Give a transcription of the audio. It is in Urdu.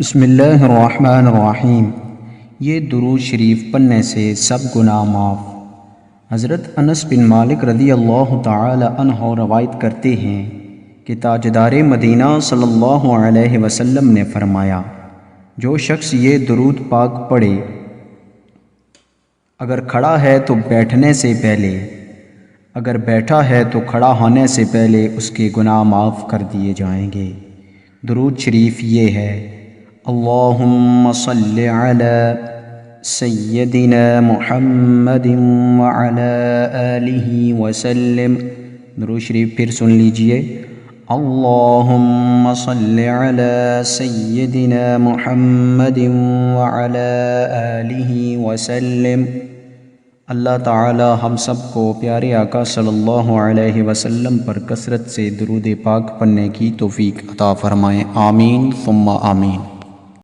بسم اللہ الرحمن الرحیم۔ یہ درود شریف پڑھنے سے سب گناہ معاف۔ حضرت انس بن مالک رضی اللہ تعالی عنہ روایت کرتے ہیں کہ تاجدار مدینہ صلی اللہ علیہ وسلم نے فرمایا، جو شخص یہ درود پاک پڑھے، اگر کھڑا ہے تو بیٹھنے سے پہلے، اگر بیٹھا ہے تو کھڑا ہونے سے پہلے اس کے گناہ معاف کر دیے جائیں گے۔ درود شریف یہ ہے: اللہم صلی علی سیدنا محمد وعلی آلہ وسلم۔ درود شریف پھر سن لیجئے: اللہم صلی علی سیدنا محمد وعلی آلہ وسلم۔ اللہ تعالی ہم سب کو پیارے آقا صلی اللہ علیہ وسلم پر کثرت سے درود پاک پڑھنے کی توفیق عطا فرمائے۔ آمین ثم آمین۔